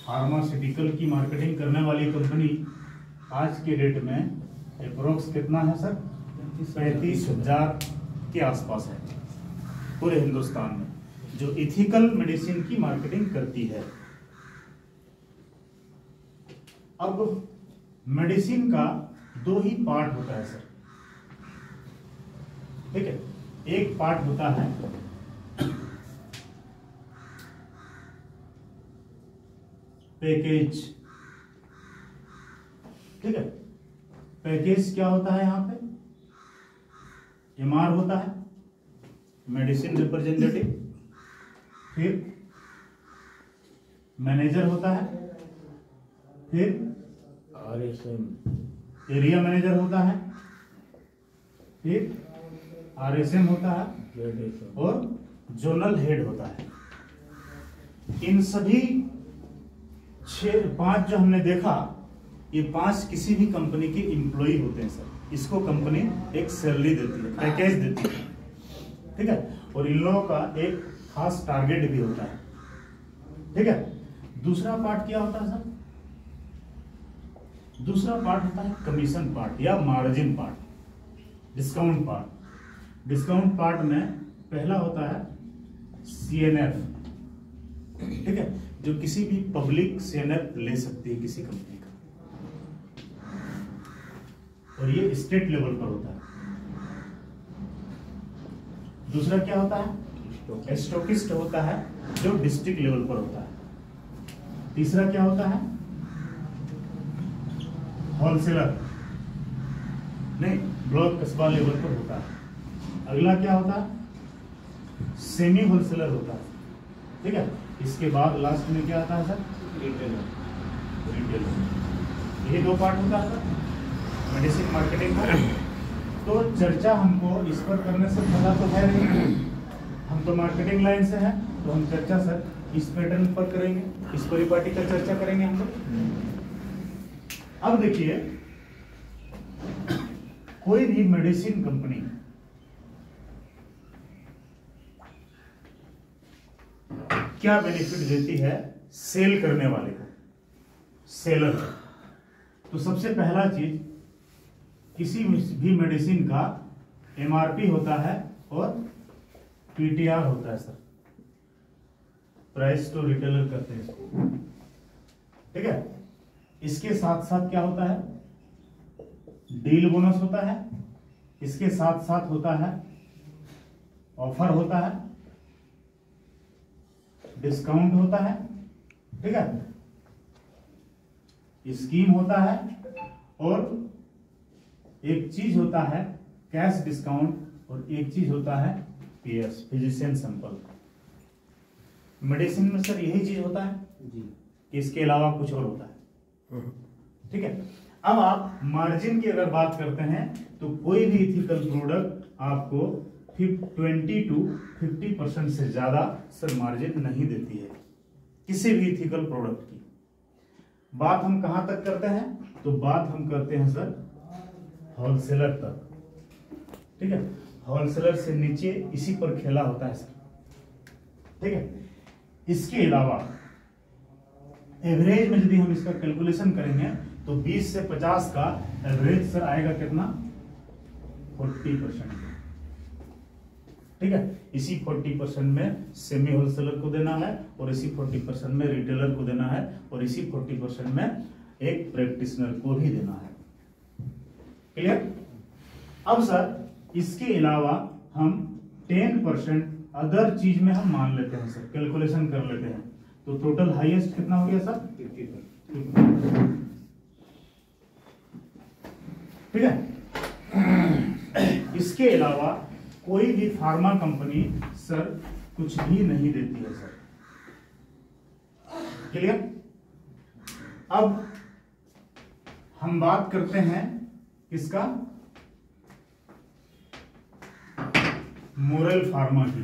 Pharmaceutical की marketing करने वाली कंपनी आज के डेट में अप्रोक्स कितना है सर? 35,000 के आसपास है पूरे हिंदुस्तान में जो इथिकल मेडिसिन की मार्केटिंग करती है। अब मेडिसिन का दो ही पार्ट होता है सर, ठीक है। एक पार्ट होता है पैकेज, ठीक है। पैकेज क्या होता है? यहाँ पे एमआर होता है, मेडिसिन रिप्रेजेंटेटिव, फिर मैनेजर होता है, फिर RSM एरिया मैनेजर होता है, फिर RSM होता है और जोनल हेड होता है। इन सभी 5 जो हमने देखा, ये 5 किसी भी कंपनी के एम्प्लॉय होते हैं सर। इसको कंपनी एक सैलरी देती है, पैकेज देती है, ठीक है। और इन लोगों का एक खास टारगेट भी होता है, ठीक है। दूसरा पार्ट क्या होता है सर? दूसरा पार्ट होता है कमीशन पार्ट या margin part, discount part. Discount part में पहला होता है CNF, ठीक है, जो किसी भी पब्लिक CNF ले सकती है किसी कंपनी का, और ये स्टेट लेवल पर होता है। दूसरा क्या होता है? स्टॉकिस्ट होता है जो डिस्ट्रिक्ट लेवल पर होता है। तीसरा क्या होता है? होलसेलर, नहीं, ब्लॉक कस्बा लेवल पर होता है। अगला क्या होता है? सेमी होलसेलर होता है, ठीक है। इसके बाद लास्ट में क्या आता है सर? रिटेलर। ये 2 पार्ट होता है सर मेडिसिन मार्केटिंग का। तो चर्चा हमको इस पर करने से पता तो है नहीं, हम तो मार्केटिंग लाइन से हैं, तो हम चर्चा सर इस पैटर्न पर करेंगे, इस परिपाटी का चर्चा करेंगे हम लोग। अब देखिए, कोई भी मेडिसिन कंपनी क्या बेनिफिट देती है सेल करने वाले को, सेलर। तो सबसे पहला चीज, किसी भी मेडिसिन का MRP होता है और PTR होता है सर, प्राइस टू रिटेलर करते हैं इसको, ठीक है। इसके साथ साथ क्या होता है? डील बोनस होता है। इसके साथ साथ होता है ऑफर होता है, डिस्काउंट होता है, ठीक है, स्कीम होता है, और एक चीज होता है कैश डिस्काउंट, और एक चीज होता है PS, फिजिशियन सैंपल। मेडिसिन में सर यही चीज होता है जी, कि इसके अलावा कुछ और होता है, ठीक है। अब आप मार्जिन की अगर बात करते हैं तो कोई भी इथिकल प्रोडक्ट आपको 20 to 50% से ज्यादा सर मार्जिन नहीं देती है किसी भी इथिकल प्रोडक्ट की। बात हम कहां तक करते हैं? तो बात हम करते हैं सर होलसेलर तक, ठीक है। होलसेलर से नीचे इसी पर खेला होता है सर, ठीक है। इसके अलावा एवरेज में यदि हम इसका कैलकुलेशन करेंगे तो 20 से 50 का एवरेज सर आएगा कितना? 40%, ठीक है। इसी 40% में सेमी होलसेलर को देना है, और इसी 40% में रिटेलर को देना है, और इसी 40% में एक प्रैक्टिशनर को भी देना है। क्लियर? अब सर इसके अलावा हम 10% अदर चीज में हम मान लेते हैं सर, कैलकुलेशन कर लेते हैं। तो टोटल हाईएस्ट कितना हो गया सर? 50%, ठीक है। इसके अलावा कोई भी फार्मा कंपनी सर कुछ भी नहीं देती है सर। क्लियर? अब हम बात करते हैं किसका? मोरल फार्मा की,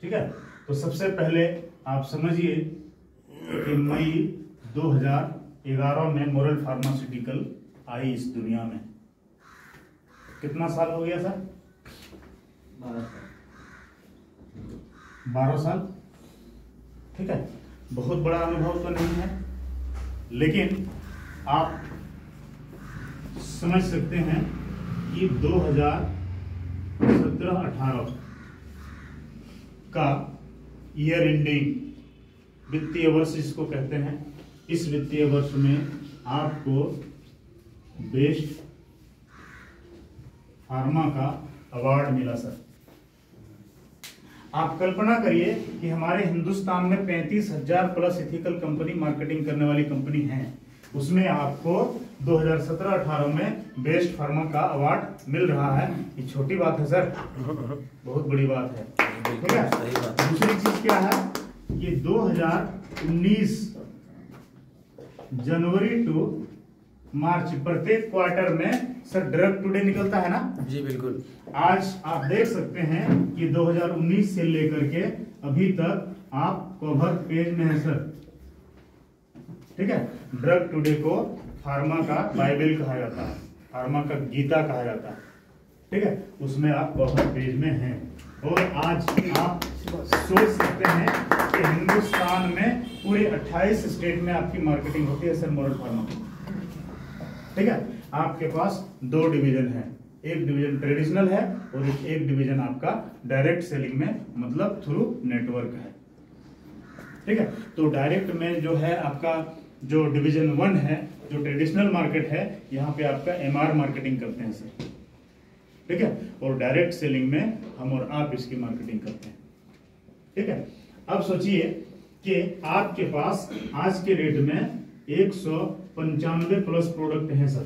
ठीक है। तो सबसे पहले आप समझिए कि मई 2011 में मोरल फार्मास्यूटिकल आई इस दुनिया में। कितना साल हो गया सर? 12 साल। 12 साल। ठीक है, बहुत बड़ा अनुभव तो नहीं है, लेकिन आप समझ सकते हैं कि 2017-18 का ईयर एंडिंग वित्तीय वर्ष जिसको कहते हैं, इस वित्तीय वर्ष में आपको बेस्ट फार्मा का अवार्ड मिला सर। आप कल्पना करिए कि हमारे हिंदुस्तान में 35,000 प्लस एथिकल कंपनी, मार्केटिंग करने वाली कंपनी हैं, उसमें आपको 2017-18 में बेस्ट फार्मा का अवार्ड मिल रहा है। ये छोटी बात है सर, बहुत बड़ी बात है। ठीक है, दूसरी चीज क्या है, ये 2019 जनवरी टू मार्च प्रत्येक क्वार्टर में सर ड्रग टुडे निकलता है ना जी बिल्कुल। आज आप देख सकते हैं कि 2019 से लेकर के अभी तक आप कवर पेज में है सर। ठीक है, ड्रग टुडे को फार्मा का बाइबल कहा जाता है, फार्मा का गीता कहा जाता है। ठीक है, उसमें आप कवर पेज में हैं। और आज आप सोच सकते हैं कि हिंदुस्तान में पूरे 28 स्टेट में आपकी मार्केटिंग होती है सर मोरल फार्मा। ठीक है, आपके पास 2 डिवीजन है, एक डिवीजन ट्रेडिशनल है और एक डिवीजन आपका डायरेक्ट सेलिंग में, मतलब थ्रू नेटवर्क है। ठीक है, तो डायरेक्ट में जो है आपका जो डिवीजन 1 है, जो ट्रेडिशनल मार्केट है, यहाँ पे आपका एमआर मार्केटिंग करते हैं सर। ठीक है, और डायरेक्ट सेलिंग में हम और आप इसकी मार्केटिंग करते हैं। ठीक है, अब सोचिए कि आपके पास आज के रेट में 195 प्लस प्रोडक्ट हैं सर।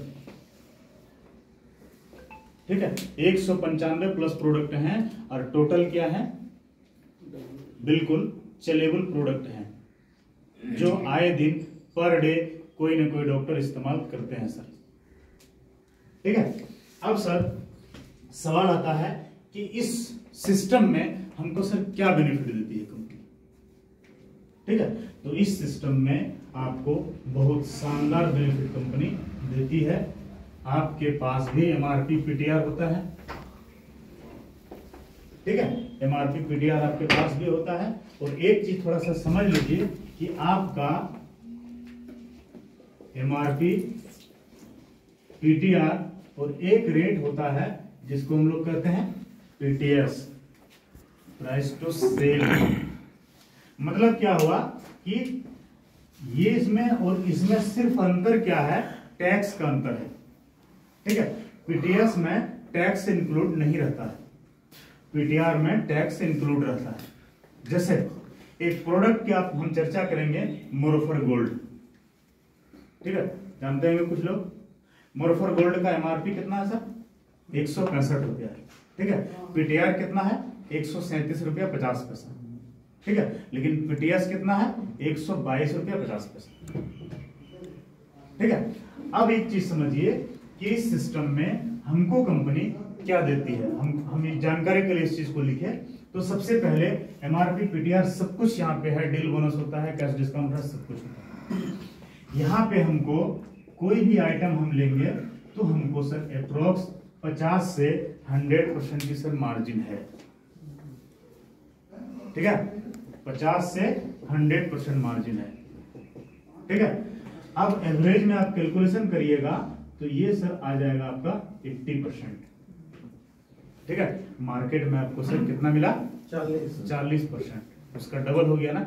ठीक है, 195 प्लस प्रोडक्ट हैं और टोटल क्या है, बिल्कुल चलेबल प्रोडक्ट हैं जो आए दिन पर डे कोई ना कोई डॉक्टर इस्तेमाल करते हैं सर। ठीक है, अब सर सवाल आता है कि इस सिस्टम में हमको सर क्या बेनिफिट देती है कंपनी। ठीक है, तो इस सिस्टम में आपको बहुत शानदार बेनिफिट कंपनी देती है। आपके पास भी एमआरपी पीटीआर होता है। ठीक है, एमआरपी पीटीआर आपके पास भी होता है। और एक चीज थोड़ा सा समझ लीजिए कि आपका एमआरपी पीटीआर और एक रेट होता है जिसको हम लोग कहते हैं पीटीएस, प्राइस टू सेल। मतलब क्या हुआ कि ये इसमें और इसमें सिर्फ अंतर क्या है, टैक्स का अंतर है। ठीक है, पीटीएस में टैक्स इंक्लूड नहीं रहता है, पीटीआर में टैक्स इंक्लूड रहता है। जैसे एक प्रोडक्ट की आप हम चर्चा करेंगे, मोरोफर गोल्ड। ठीक है, जानते हैं कुछ लोग, मोरोफर गोल्ड का एमआरपी कितना है सर, 165 रुपया है। ठीक है, पीटीआर कितना है, 137 रुपया 50 पैसा। ठीक है, लेकिन पीटीएस कितना है, 122 रुपया 50 पैसा। ठीक है, अब एक चीज समझिए कि इस सिस्टम में हमको कंपनी क्या देती है। हम इस जानकारी के लिए इस चीज को लिखे तो सबसे पहले एमआरपी पीटीआर सब कुछ यहाँ पे है, डील बोनस होता है, कैश डिस्काउंट है, सब कुछ होता है। यहाँ पे हमको कोई भी आइटम हम लेंगे तो हमको सर अप्रोक्स 50 से 100% की सर मार्जिन है। ठीक है, 50 से 100% मार्जिन है। ठीक है, अब एवरेज में आप कैलकुलेशन करिएगा तो ये सर आ जाएगा आपका 80%। ठीक है, मार्केट में आपको सर कितना मिला, 40%, उसका डबल हो गया ना।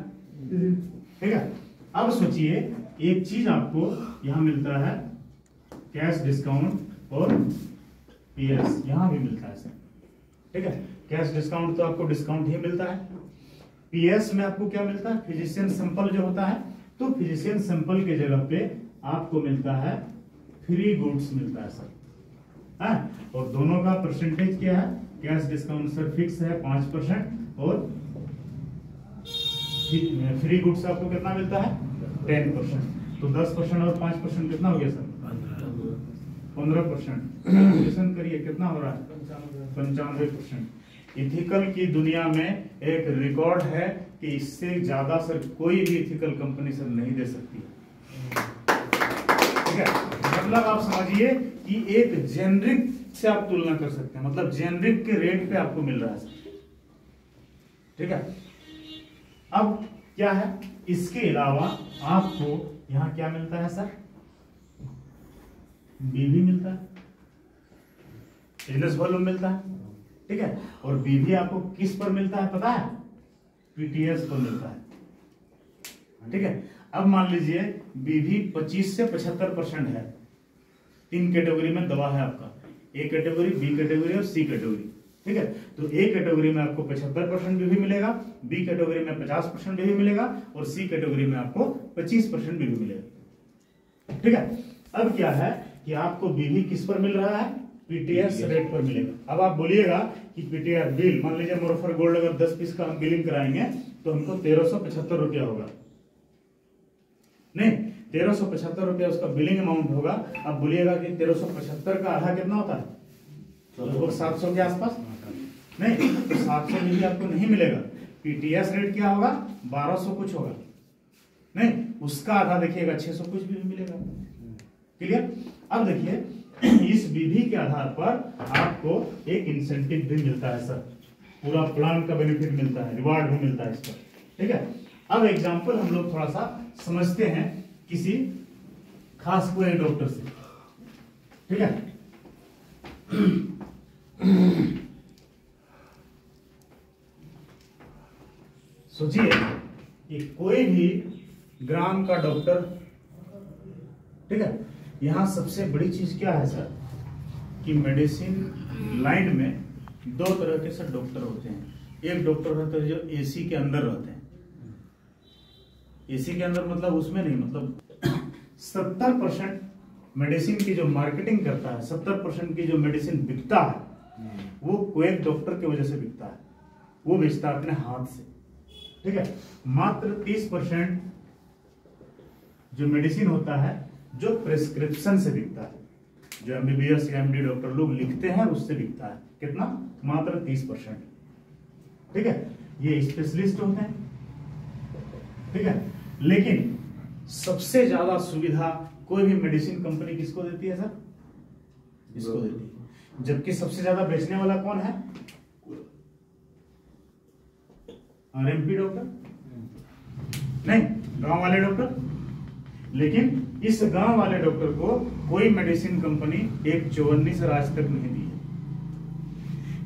ठीक है, अब सोचिए एक चीज आपको यहां मिलता है, कैश डिस्काउंट और पीएस यहां भी मिलता है सर। ठीक है, कैश डिस्काउंट तो आपको डिस्काउंट ही मिलता है, पीएस में आपको क्या मिलता है, फिजिशियन सैंपल जो होता है, तो फिजिशियन सैंपल के जगह पे आपको मिलता है फ्री गुड्स मिलता है सर। और दोनों का परसेंटेज क्या है, कैश डिस्काउंट सर फिक्स है 5% और फ्री गुड्स आपको कितना मिलता है 10%। तो 10% और 5% कितना हो गया सर 15%। कैलकुलेशन करिए कितना हो रहा है 95%। इथिकल की दुनिया में एक रिकॉर्ड है कि इससे ज्यादा सर कोई भी इथिकल कंपनी सर नहीं दे सकती। ठीक है, मतलब आप समझिए कि एक जेनरिक से आप तुलना कर सकते हैं, मतलब जेनरिक के रेट पे आपको मिल रहा है सर। ठीक है, अब क्या है, इसके अलावा आपको यहां क्या मिलता है सर, बीवी मिलता है, बिजनेस वॉल्यूम मिलता है, ठीक है। और बीवी आपको किस पर मिलता है पता है, पीटीएस पर मिलता है, ठीक है। अब मान लीजिए बीवी 25 से 75% है, 3 कैटेगरी में दवा है आपका, ए कैटेगरी, बी कैटेगरी और सी कैटेगरी, ठीक है। तो ए कैटेगरी में आपको 75% बीवी मिलेगा, बी कैटेगरी में 50% बीवी मिलेगा और सी कैटेगरी में आपको 25% बीवी मिलेगा, ठीक है। अब क्या है कि आपको बीवी किस पर मिल रहा है, पीटीएस रेट पर मिलेगा। अब आप बोलिएगा कि पीटीआर बिल, मान लीजिए मोरफर गोल्ड अगर 10 पीस का हम बिलिंग कराएंगे तो हमको 1375 रुपया होगा, नहीं 1375 रुपया उसका बिलिंग अमाउंट होगा। अब बोलिएगा कि 1375 का आधा कितना होता है, लगभग 700 के आसपास, नहीं तो 700 में भी आपको नहीं मिलेगा, पीटीएस रेट क्या होगा 1200 कुछ होगा, नहीं उसका आधा देखिएगा 600 कुछ भी मिलेगा, क्लियर। अब देखिए इस विधि के आधार पर आपको एक इंसेंटिव भी मिलता है सर, पूरा प्लान का बेनिफिट मिलता है, रिवार्ड भी मिलता है इस पर, ठीक है। अब एग्जांपल हम लोग थोड़ा सा समझते हैं किसी खास कोई डॉक्टर से, ठीक है। सोचिए कि कोई भी ग्राम का डॉक्टर, ठीक है। यहां सबसे बड़ी चीज क्या है सर कि मेडिसिन लाइन में 2 तरह के सर डॉक्टर होते हैं। एक डॉक्टर होते हैं जो एसी के अंदर रहते हैं, एसी के अंदर मतलब उसमें नहीं, मतलब 70% मेडिसिन की जो मार्केटिंग करता है, 70% की जो मेडिसिन बिकता है वो कोई एक डॉक्टर की वजह से बिकता है, वो बेचता है अपने हाथ से, ठीक है। मात्र 30% जो मेडिसिन होता है जो प्रेस्क्रिप्शन से बिकता है, जो एमबीबीएस या एमडी डॉक्टर लोग लिखते हैं उससे बिकता है, कितना, मात्र 30%, ठीक है। ये स्पेशलिस्ट होते हैं, ठीक है। लेकिन सबसे ज्यादा सुविधा कोई भी मेडिसिन कंपनी किसको देती है सर, इसको देती है। जबकि सबसे ज्यादा बेचने वाला कौन है, आरएमपी डॉक्टर, नहीं गांव वाले डॉक्टर। लेकिन इस गांव वाले डॉक्टर को कोई मेडिसिन कंपनी एक चौवन्नी से आज तक नहीं दी है।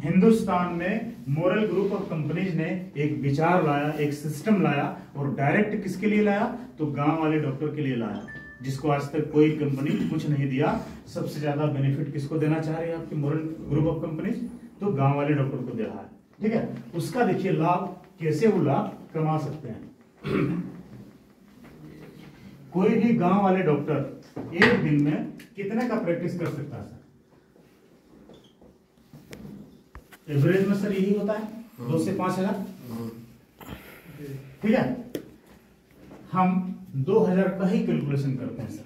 हिंदुस्तान में मोरल ग्रुप ऑफ कंपनीज ने एक विचार लाया, एक सिस्टम लाया और डायरेक्ट किसके लिए लाया, तो गांव वाले डॉक्टर के लिए लाया, जिसको आज तक कोई कंपनी कुछ नहीं दिया। सबसे ज्यादा बेनिफिट किसको देना चाह रही है आपकी मोरल ग्रुप ऑफ कंपनीज, तो गांव वाले डॉक्टर को दे रहा है, ठीक है। उसका देखिए लाभ, कैसे वो लाभ कमा सकते हैं। कोई भी गांव वाले डॉक्टर एक दिन में कितने का प्रैक्टिस कर सकता है सर, एवरेज में सर यही होता है 2 से 5 हजार, ठीक है। हम 2000 का ही कैलकुलेशन करते हैं सर,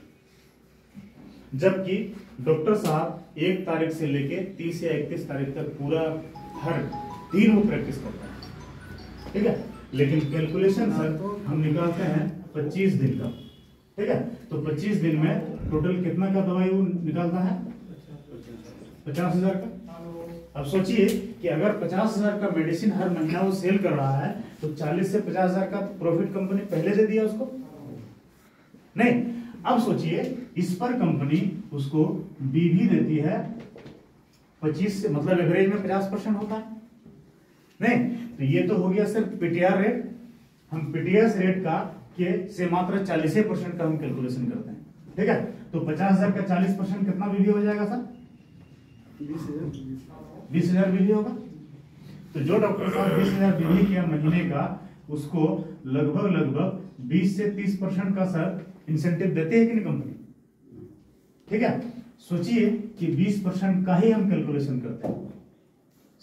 जबकि डॉक्टर साहब 1 तारीख से लेके 30 या 31 तारीख तक पूरा हर दिन वो प्रैक्टिस करता है, ठीक है। लेकिन कैलकुलेशन सर हम निकालते हैं 25 दिन का, ठीक है। तो 25 दिन में टोटल कितना का दवाई वो निकालता है, 50,000 का। अब सोचिए कि अगर 50,000 का मेडिसिन हर महीना वो सेल कर रहा है तो 40 से 50,000 का प्रॉफिट कंपनी पहले से दिया उसको, नहीं। अब सोचिए इस पर कंपनी उसको बीवी देती है 25 से, मतलब एवरेज में 50% होता है, नहीं। तो ये तो हो गया सिर्फ पीटीआर रेट, हम पीटीएस रेट का के से मात्र 40% का हम कैलकुलेशन करते हैं, ठीक है। तो 50,000 का 40% कितना बीवी हो जाएगा सर, 20,000 बीवी होगा। तो जो डॉक्टर साहब 20,000 बीवी किया महीने का, उसको लगभग 20 से 30% का सर इंसेंटिव देते हैं कि नहीं कंपनी, ठीक है। सोचिए कि 20% का ही हम कैलकुलेशन करते हैं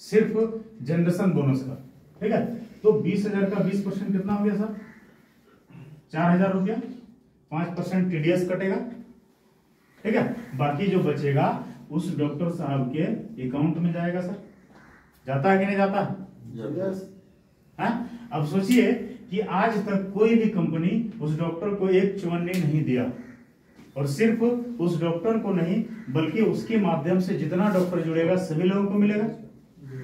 सिर्फ जनरेशन बोनस का, ठीक है। तो 20,000 का 20% कितना हो गया सर, 4,000 रुपया, 5% टीडीएस कटेगा, ठीक है। बाकी जो बचेगा उस डॉक्टर साहब के अकाउंट में जाएगा सर, जाता है कि नहीं जाता है? अब सोचिए कि आज तक कोई भी कंपनी उस डॉक्टर को एक चुवन्नी नहीं दिया, और सिर्फ उस डॉक्टर को नहीं बल्कि उसके माध्यम से जितना डॉक्टर जुड़ेगा सभी लोगों को मिलेगा,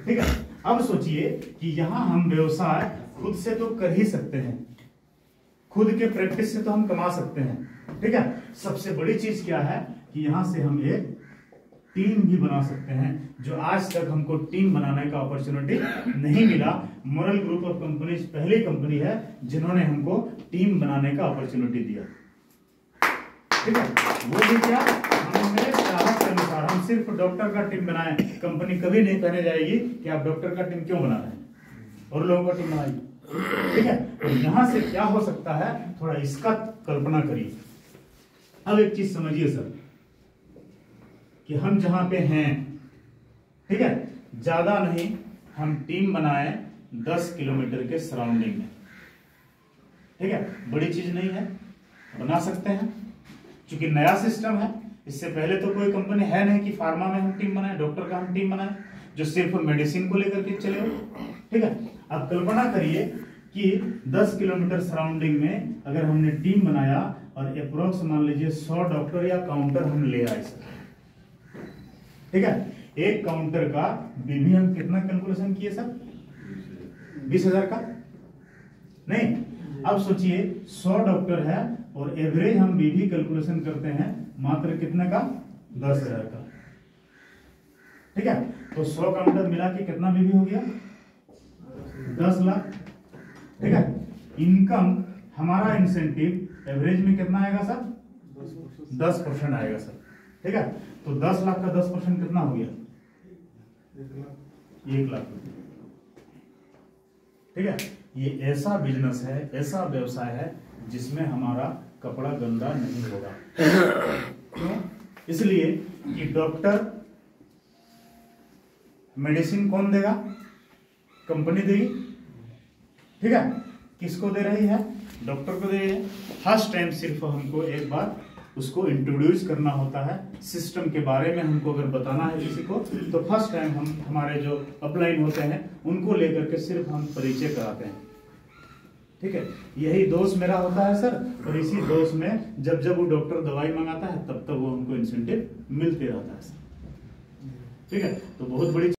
ठीक है। अब सोचिए कि यहां हम व्यवसाय खुद से तो कर ही सकते हैं, खुद के प्रैक्टिस से तो हम कमा सकते हैं, ठीक है। सबसे बड़ी चीज क्या है कि यहां से हम एक टीम भी बना सकते हैं, जो आज तक हमको टीम बनाने का अपॉर्चुनिटी नहीं मिला। मोरल ग्रुप ऑफ कंपनीज पहली कंपनी है जिन्होंने हमको टीम बनाने का अपॉर्चुनिटी दिया, ठीक है। वो भी क्या, हमने चाहत के अनुसार, हम सिर्फ डॉक्टर का टीम बनाए। कंपनी कभी नहीं कहने जाएगी कि आप डॉक्टर का टीम क्यों बना रहे हैं और लोगों का टीम बनाइए, ठीक है। तो यहां से क्या हो सकता है, थोड़ा इसका कल्पना करिए। अब एक चीज समझिए सर, कि हम जहां पे हैं, ठीक है, ज्यादा नहीं, हम टीम बनाए 10 किलोमीटर के सराउंडिंग में, ठीक है। बड़ी चीज नहीं है, बना सकते हैं, क्योंकि नया सिस्टम है। इससे पहले तो कोई कंपनी है नहीं कि फार्मा में हम टीम बनाए, डॉक्टर का हम टीम बनाए, जो सिर्फ मेडिसिन को लेकर के चले हो, ठीक है। अब कल्पना करिए कि 10 किलोमीटर सराउंडिंग में अगर हमने टीम बनाया और अप्रोक्स मान लीजिए 100 डॉक्टर या काउंटर हम ले आए, ठीक है। एक काउंटर का बीबी हम कितना कैलकुलेशन किए सर, 20,000 का नहीं। अब सोचिए 100 डॉक्टर है और एवरेज हम बीबी कैलकुलेशन करते हैं मात्र कितने का, 10,000 का, ठीक है। तो 100 काउंटर मिला के कितना बीबी हो गया, 10 लाख, ठीक है। इनकम हमारा इंसेंटिव एवरेज में कितना आएगा सर, 10% आएगा सर, ठीक है। तो 10 लाख का 10% कितना हो गया, 1 लाख, ठीक है। ये ऐसा बिजनेस है, ऐसा व्यवसाय है जिसमें हमारा कपड़ा गंदा नहीं होगा। क्यों? इसलिए कि डॉक्टर, मेडिसिन कौन देगा, कंपनी देगी, ठीक है। किसको दे रही है, डॉक्टर को दे रही है। फर्स्ट टाइम सिर्फ हमको एक बार उसको इंट्रोड्यूस करना होता है, सिस्टम के बारे में हमको अगर बताना है किसी को, तो फर्स्ट टाइम हम हमारे जो अपलाइन होते हैं उनको लेकर के सिर्फ हम परिचय कराते हैं, ठीक है। यही दोष मेरा होता है सर, और इसी दोष में जब जब वो डॉक्टर दवाई मंगाता है तब तब वो हमको इंसेंटिव मिलते रहता है सर, ठीक है। तो बहुत बड़ी